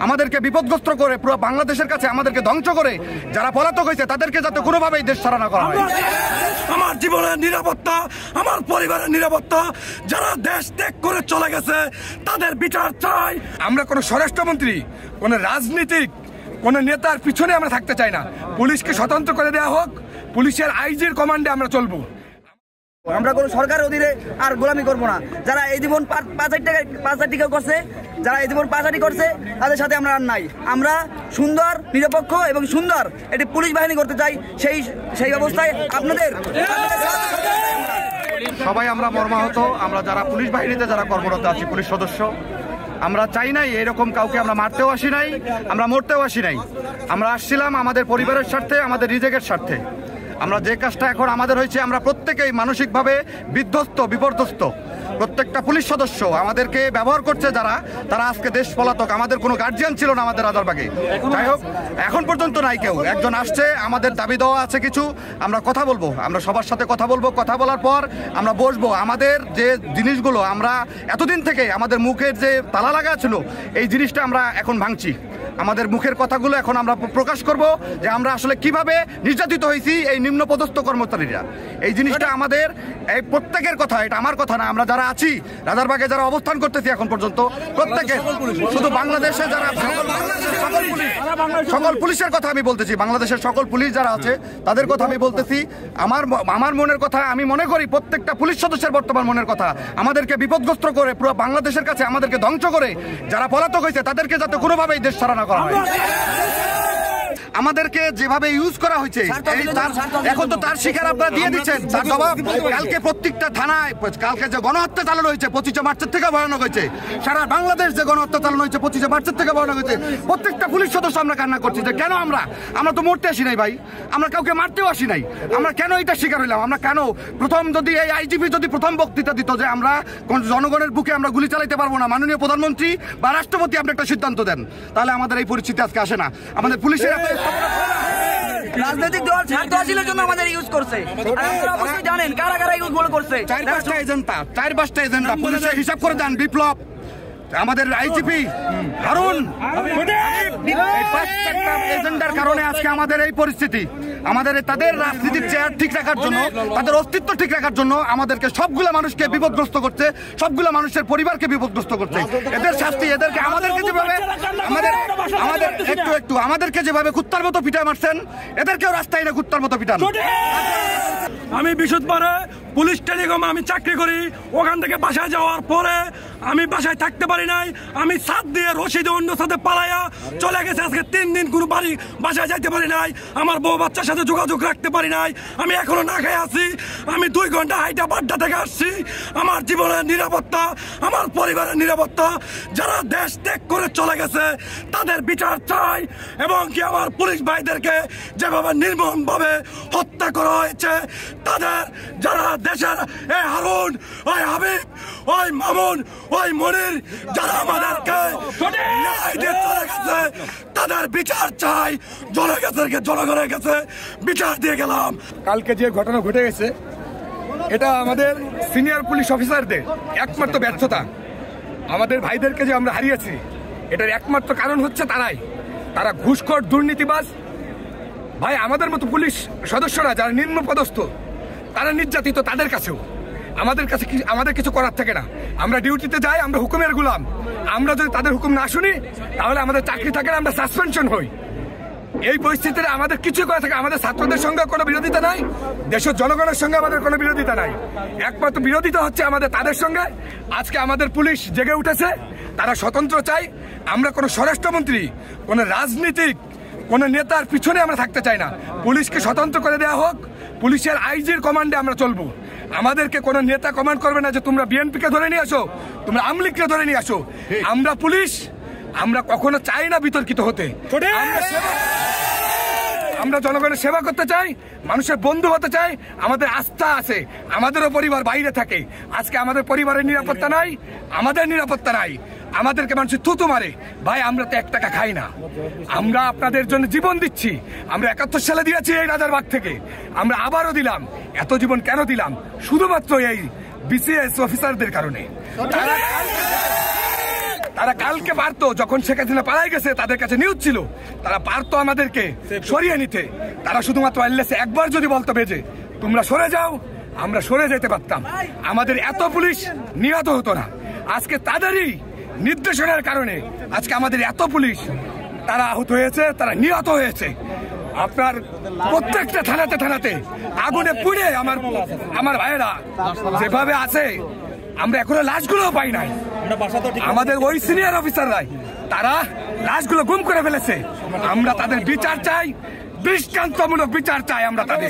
আমাদেরকে বিপদগ্রস্ত করে পুরো বাংলাদেশের কাছে আমাদেরকে ধ্বংস করে যারা পলাতক হয়েছে তাদেরকে যাতে কোনোভাবেই দেশ ছাড়া না করা হয়। আমার জীবনের নিরাপত্তা, আমার পরিবারের নিরাপত্তা, যারা দেশ ত্যাগ করে চলে গেছে তাদের বিচার চাই। আমরা কোনো স্বরাষ্ট্রমন্ত্রী, কোনো রাজনীতিক, কোনো নেতার পিছনে আমরা থাকতে চাই না। পুলিশকে স্বতন্ত্র করে দেওয়া হোক, পুলিশের আইজির কমান্ডে আমরা চলবো। আমরা কোনো সরকারের অধীনে আর গোলামি করবো না। যারা এই জীবন 5,000 টাকা করছে, যারা এই জীবন পাচারি করছে, তাদের সাথে আমরা আর নাই। আমরা সুন্দর, নিরপেক্ষ এবং সুন্দর একটি পুলিশ বাহিনী করতে চাই। সেই অবস্থায় আপনাদের সবাই আমরা মর্মাহত। আমরা যারা পুলিশ বাহিনীতে যারা কর্মরত আছি, পুলিশ সদস্য, আমরা চাই নাই এরকম কাউকে আমরা মারতেও আসি নাই, আমরা মরতেও আসি নাই। আমরা আসছিলাম আমাদের পরিবারের স্বার্থে, আমাদের রিজেকের স্বার্থে। আমরা যে কাজটা এখন আমাদের হয়েছে, আমরা প্রত্যেকেই মানসিকভাবে বিধ্বস্ত, বিপর্যস্ত। প্রত্যেকটা পুলিশ সদস্য আমাদেরকে ব্যবহার করছে যারা, তারা আজকে দেশ পলাতক। আমাদের কোনো গার্জিয়ান ছিল না আমাদের রাজারবাগে। যাই হোক, এখন পর্যন্ত নাই কেউ। একজন আসছে, আমাদের দাবি দেওয়া আছে কিছু, আমরা কথা বলবো, আমরা সবার সাথে কথা বলবো। কথা বলার পর আমরা বসবো। আমাদের যে জিনিসগুলো আমরা এতদিন থেকে আমাদের মুখের যে তালা লাগা ছিল, এই জিনিসটা আমরা এখন ভাঙছি। আমাদের মুখের কথাগুলো এখন আমরা প্রকাশ করব যে আমরা আসলে কিভাবে নির্যাতিত হয়েছি এই নিম্ন পদস্থ কর্মচারীরা। এই জিনিসটা আমাদের এই প্রত্যেকের কথা, এটা আমার কথা না। আমরা যারা আছি রাজারবাগে, যারা অবস্থান করতেছি এখন পর্যন্ত, প্রত্যেকের, শুধু বাংলাদেশে যারা সকল পুলিশের কথা আমি বলতেছি, বাংলাদেশের সকল পুলিশ যারা আছে তাদের কথা আমি বলতেছি। আমার মনের কথা আমি মনে করি, প্রত্যেকটা পুলিশ সদস্যের বর্তমান মনের কথা, আমাদেরকে বিপদগ্রস্ত করে পুরো বাংলাদেশের কাছে আমাদেরকে ধ্বংস করে যারা পলাতক হয়েছে তাদেরকে যাতে কোনোভাবেই দেশ ছাড়া না করা হয়। আমাদেরকে যেভাবে ইউজ করা হয়েছে, এখন তো তার শিকার আপনারা দিয়ে দিচ্ছেন। তার জবাব কালকে প্রত্যেকটা থানায়, কালকে যে গণহত্যা চালানো হয়েছে 25 মার্চের থেকে ভয়ানক হয়েছে। সারা বাংলাদেশ যে গণহত্যা চালানো হয়েছে 25 মার্চের থেকে ভয়ানক হয়েছে। প্রত্যেকটা পুলিশ সদস্য আমরা কান্না করছি যে কেন আমরা তো মরতে আসি নাই ভাই, আমরা কাউকে মারতেও আসি নাই। আমরা কেন এটা শিকার হইলাম? আমরা কেন প্রথম, যদি এই আইজিপি যদি প্রথম বক্তৃতা দিত যে আমরা জনগণের বুকে আমরা গুলি চালাইতে পারবো না, মাননীয় প্রধানমন্ত্রী বা রাষ্ট্রপতি আপনি একটা সিদ্ধান্ত দেন, তাহলে আমাদের এই পরিস্থিতি আজকে আসে না। আমাদের পুলিশের রাজনৈতিক দল স্বার্থ হাসিলের জন্য আমাদের ইউজ করছে। আপনারা অবশ্যই জানেন কারা কারা ইউজ করছে। 4-5টা এজেন্ডা পুলিশের হিসাব করে দেন। বিপ্লব, আমাদের আইজিপি হারুন, এজেন্ডার কারণে আজকে আমাদের এই পরিস্থিতি। আমাদের তাদের রাজনীতির চেয়ার ঠিক রাখার জন্য, তাদের অস্তিত্ব ঠিক রাখার জন্য আমাদেরকে সবগুলো মানুষকে বিপদগ্রস্ত করছে, সবগুলো মানুষের পরিবারকে বিপদগ্রস্ত করছে। এদের শাস্তি, এদেরকে আমাদেরকে যেভাবে আমাদেরকে যেভাবে কুত্তার মতো পিটায় মারছেন, এদেরকেও রাস্তায় না কুত্তার মতো পিটান। আমি বিশুদ্ধবারে পুলিশ টেলিকম আমি চাকরি করি। ওখান থেকে বাসায় যাওয়ার পরে আমি বাসায় থাকতে পারি নাই। আমি ছাদ দিয়ে রশিদে অন্য সাথে পালাইয়া চলে গেছে। আজকে 3 দিন কোনো বাসায় যাইতে পারি নাই। আমার বউ বাচ্চার সাথে যোগাযোগ রাখতে পারি নাই। আমি এখনো না খেয়ে আছি। আমি 2 ঘন্টা হাইটা বাড্ডা থেকে আসছি। আমার জীবনের নিরাপত্তা, আমার পরিবারের নিরাপত্তা, যারা দেশ ত্যাগ করে চলে গেছে তাদের বিচার চাই। এবং কি আমার পুলিশ ভাইদেরকে যেভাবে নির্মমভাবে হত্যা করা হয়েছে, তাদের যারা দেশের এই হারুন, ওই হাবিব, ওই মামুন, ওই মনির, যারা আমাদেরকে ন্যায় দিয়ে চলে গেছে তাদের বিচার চাই। জনগণের কাছে বিচার দিয়ে গেলাম। কালকে যে ঘটনা ঘটে গেছে, এটা আমাদের সিনিয়র পুলিশ অফিসারদের একমাত্র ব্যর্থতা। আমাদের ভাইদেরকে যে আমরা হারিয়েছি, এটার একমাত্র কারণ হচ্ছে তারা ঘুষখোর, দুর্নীতিবাজ। ভাই, আমাদের মতো পুলিশ সদস্যরা যারা নিম্ন পদস্থ, তারা নির্যাতিত, তাদের কাছেও আমাদের কিছু করার থাকে না। আমরা ডিউটিতে যাই, আমরা হুকুমের গোলাম। আমরা যদি তাদের হুকুম না শুনি তাহলে আমাদের চাকরি থাকে না, আমরা সাসপেনশন হই। এই পরিস্থিতিতে আমাদের কিছু করা থাকে। আমাদের ছাত্রদের সঙ্গে কোনো বিরোধিতা নাই, দেশের জনগণের সঙ্গে আমাদের কোনো বিরোধিতা নাই। একমাত্র বিরোধিতা হচ্ছে আমাদের তাদের সঙ্গে। আজকে আমাদের পুলিশ জেগে উঠেছে, তারা স্বতন্ত্র চাই। আমরা কোনো স্বরাষ্ট্রমন্ত্রী, কোনো রাজনীতিক, কোনো নেতার পিছনে আমরা থাকতে চাই না। পুলিশকে স্বতন্ত্র করে দেওয়া হোক, পুলিশের আইজির কমান্ডে আমরা চলবো। আমাদেরকে কোনো নেতা কমান্ড করবে না যে তোমরা বিএনপিকে ধরে নিয়ে আসো, তোমরা আওয়ামী লীগকে ধরে নিয়ে আসো। আমরা পুলিশ, আমরা কখনো চাই না বিতর্কিত হতে। আমরা জনগণের সেবা করতে চাই, মানুষের বন্ধু হতে চাই। আমাদের আস্থা আছে, আমাদেরও পরিবার বাইরে থাকে। আজকে আমাদের পরিবারের নিরাপত্তা নাই, আমাদের নিরাপত্তা নাই। আমাদেরকে মানুষ থুতু মারে। ভাই, আমরা তো 1 টাকা খাই না। আমরা আপনাদের জন্য জীবন দিচ্ছি। আমরা 71 সালে দিয়েছি এই রাজারবাগ থেকে, আমরা আবারও দিলাম। এত জীবন কেন দিলাম? শুধুমাত্র এই বিসিএস অফিসারদের কারণে। তারা কালকে পারতো, যখন শেখ হাসিনা পালাই গেছে তাদের কাছে নিউজ ছিল, তারা পারতো আমাদেরকে সরিয়ে নিতে। তারা শুধুমাত্র আল্লাহকে একবার যদি বলতো বেজে তোমরা সরে যাও, আমরা সরে যেতে পারতাম, আমাদের এত পুলিশ নিহত হতো না। আজকে তাদেরই নির্দেশনার কারণে আজকে আমাদের এত পুলিশ তারা আহত হয়েছে, তারা নিহত হয়েছে। আপনার প্রত্যেকটা থানাতে থানাতে আগুনে পুড়ে আমার ভাইয়েরা যেভাবে আছে, আমরা এখনো লাশগুলো পাই নাই। আমাদের ওই সিনিয়র অফিসাররাই তারা লাশগুলো গুম করে ফেলেছে। আমরা তাদের বিচার চাই, দৃষ্টান্তমূলক বিচার চাই আমরা তাদের।